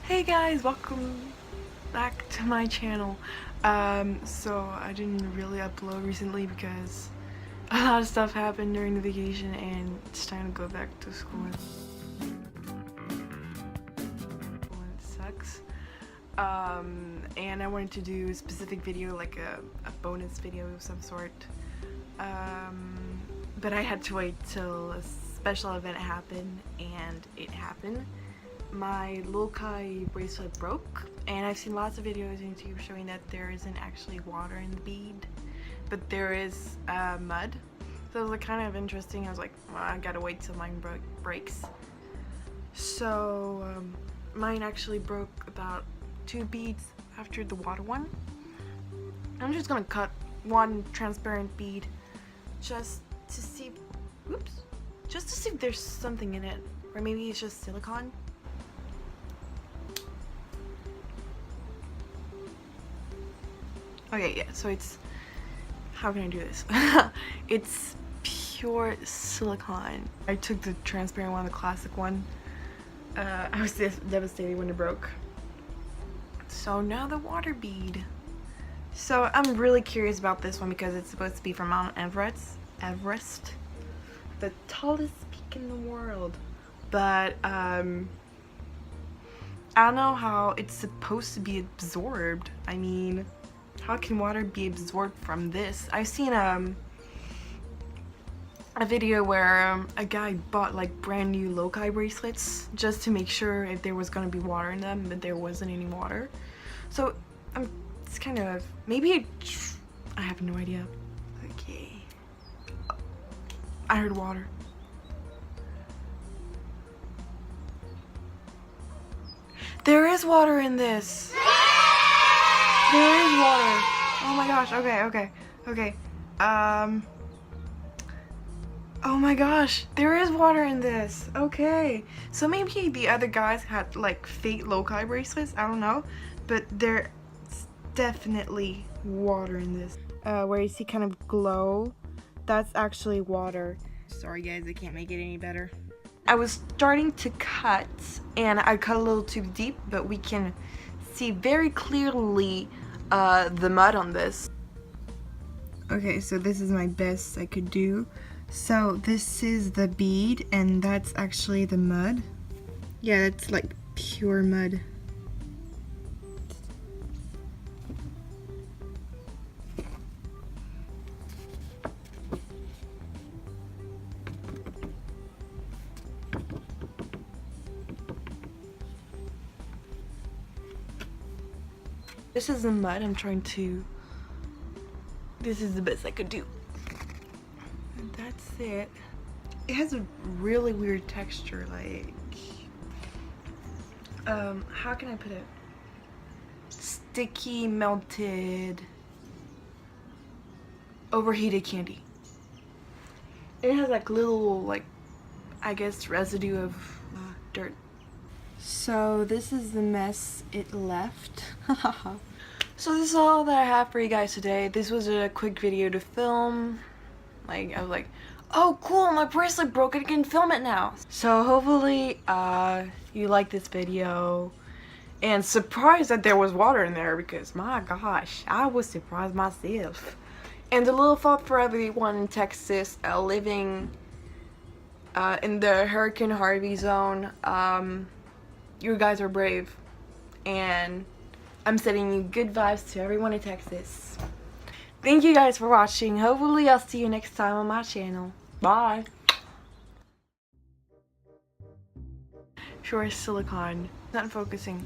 Hey guys, welcome back to my channel. So I didn't really upload recently because a lot of stuff happened during the vacation and it's time to go back to school. It sucks. And I wanted to do a specific video, like a bonus video of some sort. But I had to wait till a special event happened, and it happened. My Lokai bracelet broke, and I've seen lots of videos on YouTube showing that there isn't actually water in the bead, but there is mud. So it was like kind of interesting. I was like, well, I gotta wait till mine breaks. So mine actually broke about 2 beads after the water one. I'm just gonna cut one transparent bead just to see, just to see if there's something in it, or maybe it's just silicone. Okay, yeah, so it's, how can I do this? It's pure silicone. I took the transparent one, the classic one. I was devastated when it broke. So now the water bead. So I'm really curious about this one because it's supposed to be from Mount Everest, the tallest peak in the world. But I don't know how it's supposed to be absorbed. I mean, how can water be absorbed from this? I've seen a video where a guy bought like brand new Lokai bracelets just to make sure if there was gonna be water in them, but there wasn't any water. So it's kind of, maybe I have no idea. Okay, I heard water. There is water in this. There is water. Oh my gosh. Okay. Oh my gosh. There is water in this. Okay. So maybe the other guys had like fake Lokai bracelets. I don't know. But there's definitely water in this. Where you see kind of glow, that's actually water. Sorry guys, I can't make it any better. I was starting to cut and I cut a little too deep, but we can see very clearly the mud on this. Okay, so this is my best I could do. So this is the bead and that's actually the mud. Yeah, it's like pure mud. This is the mud. I'm trying to, this is the best I could do. And that's it. It has a really weird texture, like, how can I put it? Sticky, melted, overheated candy. It has like little, like, I guess residue of dirt. So this is the mess it left. So this is all that I have for you guys today. This was a quick video to film. Like, I was like, oh cool, my bracelet broke, I can film it now. So hopefully you like this video. And surprised that there was water in there because my gosh, I was surprised myself. And a little thought for everyone in Texas living in the Hurricane Harvey zone. You guys are brave, and I'm sending you good vibes to everyone in Texas. Thank you guys for watching. Hopefully I'll see you next time on my channel. Bye. Sure, silicone. Not focusing.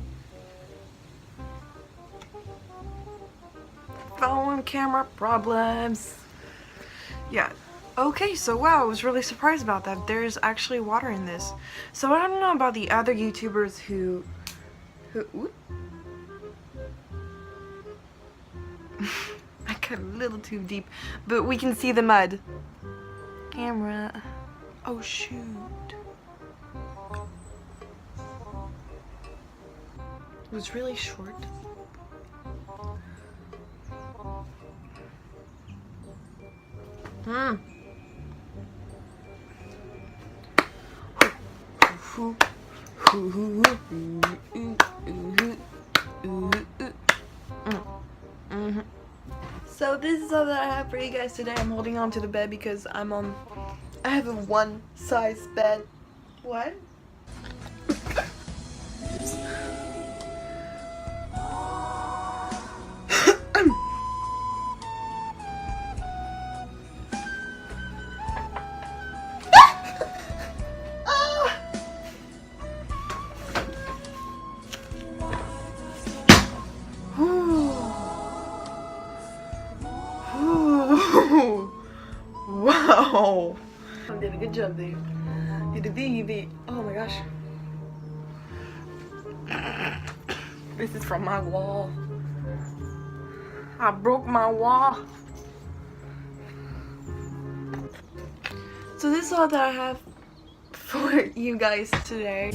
Phone camera problems. Yeah. Okay, so wow, I was really surprised about that. There's actually water in this. So I don't know about the other YouTubers who I got a little too deep, but we can see the mud. Camera. Oh shoot. It was really short. So this is all that I have for you guys today. I'm holding on to the bed because I have a one size bed. What? Wow! You did a good job there. You did. Oh my gosh. This is from my wall. I broke my wall. So this is all that I have for you guys today.